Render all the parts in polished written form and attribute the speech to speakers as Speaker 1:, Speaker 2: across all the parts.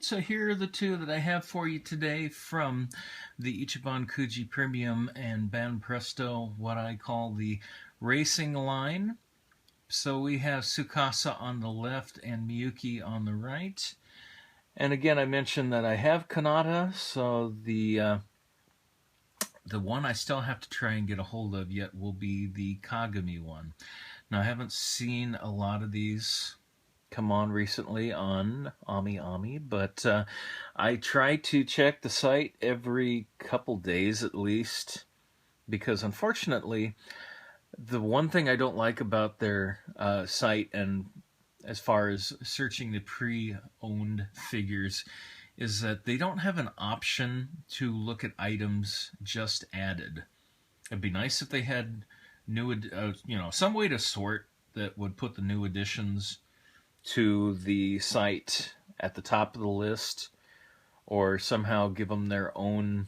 Speaker 1: So here are the two that I have for you today from the Ichiban Kuki Premium and Banpresto, what I call the racing line. So we have Tsukasa on the left and Miyuki on the right. And again, I mentioned that I have Kanata, so the one I still have to try and get a hold of yet will be the Kagami one. Now, I haven't seen a lot of these come on recently on AmiAmi, but I try to check the site every couple days at least, because unfortunately, the one thing I don't like about their site, and as far as searching the pre-owned figures, is that they don't have an option to look at items just added. It'd be nice if they had new, some way to sort that would put the new additions to the site at the top of the list, or somehow give them their own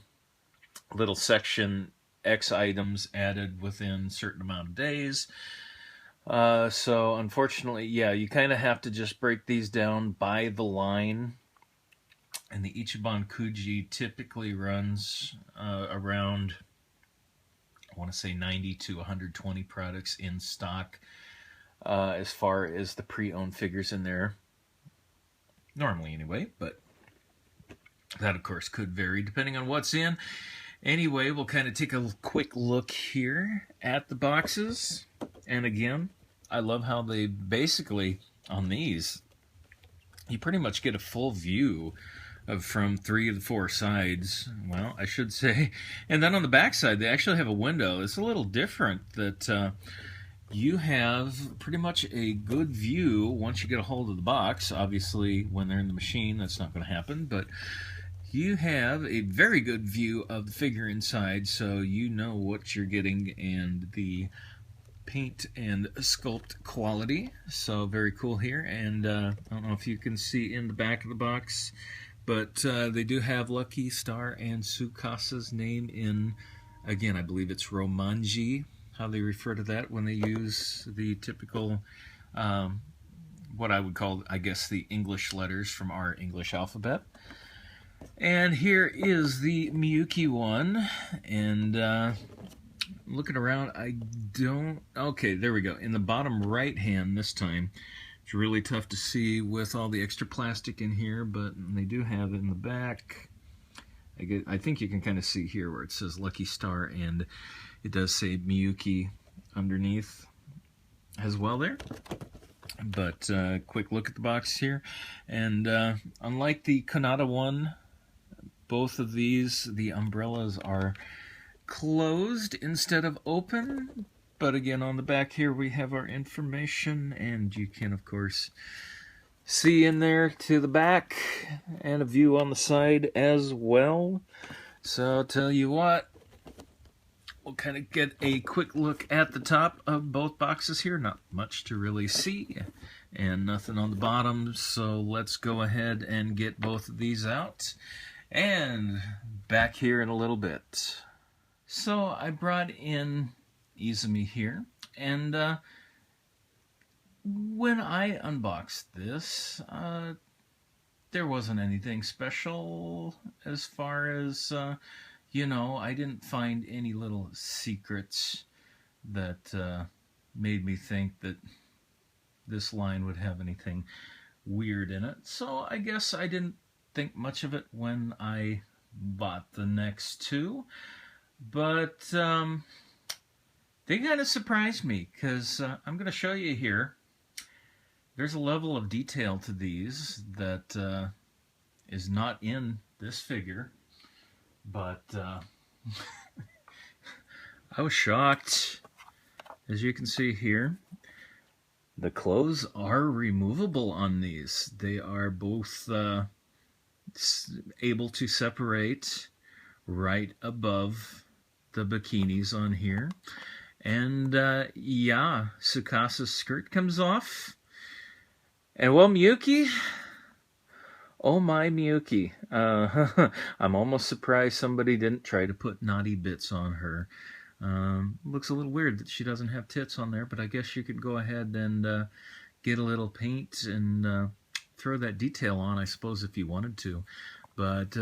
Speaker 1: little section, X items added within a certain amount of days. So unfortunately, yeah, you kind of have to just break these down by the line. And the Ichiban Kuji typically runs around, I want to say 90 to 120 products in stock. As far as the pre-owned figures in there, normally anyway, but that of course could vary depending on what's in. Anyway, we'll kind of take a quick look here at the boxes, and again, I love how they basically, on these, you pretty much get a full view of from 3 of the 4 sides, well, I should say, and then on the back side they actually have a window. It's a little different that you have pretty much a good view once you get a hold of the box. Obviously, when they're in the machine, that's not going to happen, but you have a very good view of the figure inside, so you know what you're getting and the paint and sculpt quality. So very cool here, and I don't know if you can see in the back of the box, but they do have Lucky Star and Tsukasa's name in, again, I believe it's Romanji, how they refer to that when they use the typical, what I would call, I guess, the English letters from our English alphabet. And here is the Miyuki one, and looking around, I don't, okay, there we go. In the bottom right hand this time, it's really tough to see with all the extra plastic in here, but they do have it in the back. I think you can kind of see here where it says Lucky Star, and it does say Miyuki underneath as well there. But quick look at the box here. And unlike the Kanata one, both of these, the umbrellas are closed instead of open. But again, on the back here we have our information, and you can, of course, see in there to the back, and a view on the side as well. So I'll tell you what, we'll kind of get a quick look at the top of both boxes here. Not much to really see, and nothing on the bottom, so let's go ahead and get both of these out, and back here in a little bit. So I brought in Izumi here, and when I unboxed this, there wasn't anything special as far as, I didn't find any little secrets that made me think that this line would have anything weird in it. So I guess I didn't think much of it when I bought the next two. But they kind of surprised me, because I'm going to show you here. There's a level of detail to these that is not in this figure, but I was shocked. As you can see here, the clothes are removable on these. They are both able to separate right above the bikinis on here. And yeah, Tsukasa's skirt comes off. And well, Miyuki, oh my Miyuki, I'm almost surprised somebody didn't try to put naughty bits on her. Looks a little weird that she doesn't have tits on there, but I guess you could go ahead and get a little paint and throw that detail on, I suppose, if you wanted to. But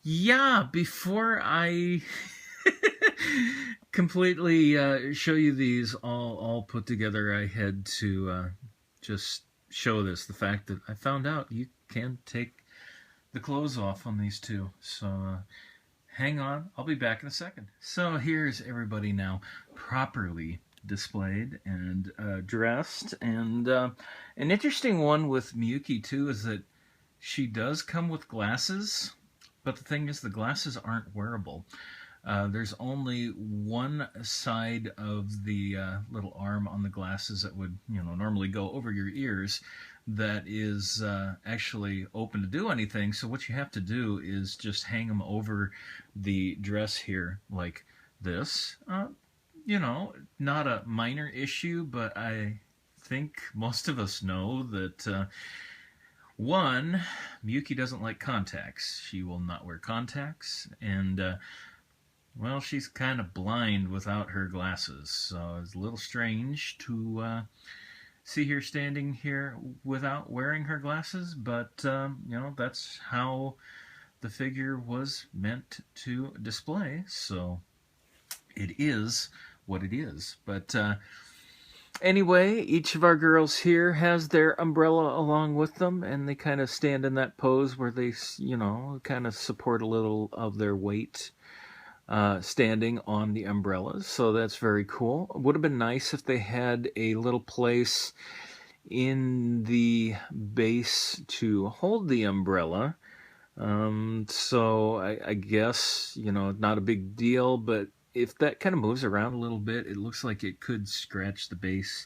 Speaker 1: yeah, before I completely show you these all put together, I had to just show this, the fact that I found out you can take the clothes off on these two. So hang on, I'll be back in a second. So here's everybody now properly displayed and dressed. And an interesting one with Miyuki too is that she does come with glasses, but the thing is the glasses aren't wearable. There's only one side of the little arm on the glasses that would, normally go over your ears that is actually open to do anything. So what you have to do is just hang them over the dress here like this. Not a minor issue, but I think most of us know that one, Miyuki doesn't like contacts. She will not wear contacts, and well, she's kind of blind without her glasses, so it's a little strange to see her standing here without wearing her glasses, but that's how the figure was meant to display, so it is what it is. But anyway, each of our girls here has their umbrella along with them, and they kind of stand in that pose where they, kind of support a little of their weight standing on the umbrellas, so that's very cool. It would have been nice if they had a little place in the base to hold the umbrella. So I guess, not a big deal, but if that kind of moves around a little bit, it looks like it could scratch the base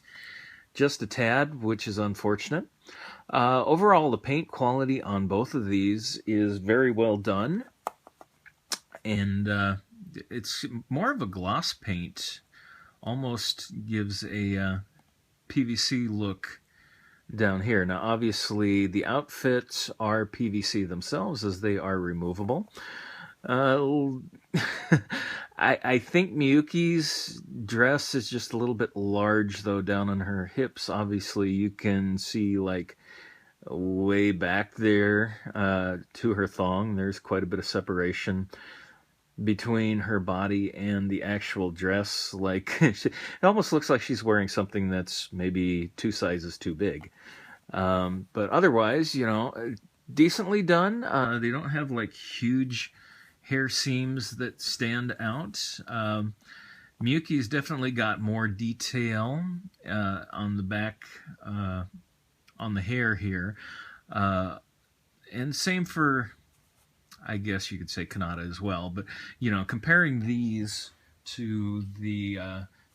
Speaker 1: just a tad, which is unfortunate. Overall, the paint quality on both of these is very well done, and it's more of a gloss paint, almost gives a PVC look down here. Now obviously the outfits are PVC themselves, as they are removable. I think Miyuki's dress is just a little bit large though down on her hips. Obviously you can see like way back there to her thong. There's quite a bit of separation between her body and the actual dress. Like it almost looks like she's wearing something that's maybe 2 sizes too big. But otherwise, decently done. They don't have like huge hair seams that stand out. Miyuki's definitely got more detail on the back, on the hair here. And same for, I guess you could say, Kanata as well. But, comparing these to the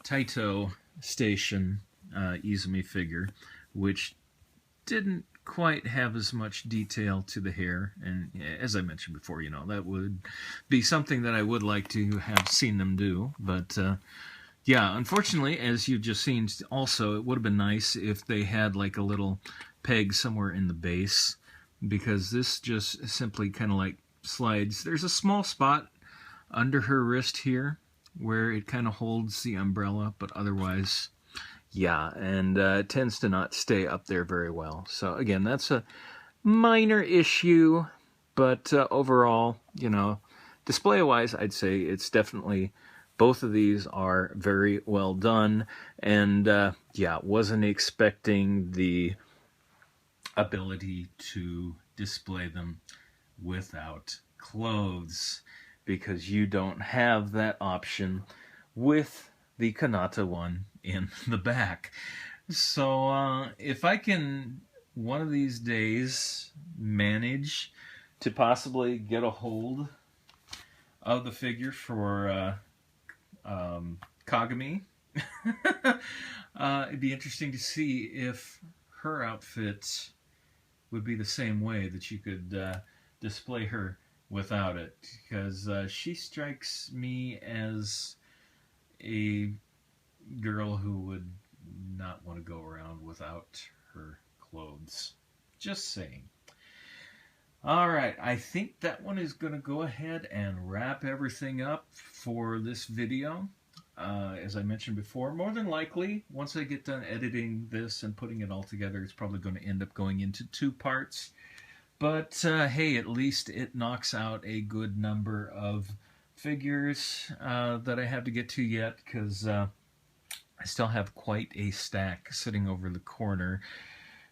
Speaker 1: Taito station Izumi figure, which didn't quite have as much detail to the hair, and as I mentioned before, that would be something that I would like to have seen them do. But yeah, unfortunately, as you've just seen, also it would have been nice if they had like a little peg somewhere in the base, because this just simply kind of like slides. There's a small spot under her wrist here where it kind of holds the umbrella, but otherwise, yeah, and it tends to not stay up there very well. So again, that's a minor issue, but overall, display-wise, I'd say it's definitely, both of these are very well done, and yeah, wasn't expecting the ability to display them without clothes, because you don't have that option with the Kanata one in the back. So if I can one of these days manage to possibly get a hold of the figure for Kagami, it'd be interesting to see if her outfit would be the same way, that you could display her without it, because she strikes me as a girl who would not want to go around without her clothes. Just saying. Alright, I think that one is going to go ahead and wrap everything up for this video. as I mentioned before, more than likely, once I get done editing this and putting it all together, it's probably going to end up going into 2 parts. But hey, at least it knocks out a good number of figures that I have to get to yet, because I still have quite a stack sitting over the corner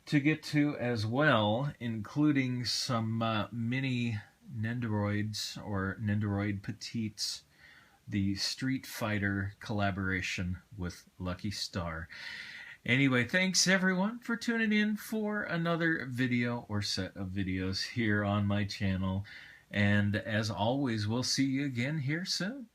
Speaker 1: to get to as well, including some mini Nendoroids, or Nendoroid Petites, the Street Fighter collaboration with Lucky Star. Anyway, thanks everyone for tuning in for another video or set of videos here on my channel. And as always, we'll see you again here soon.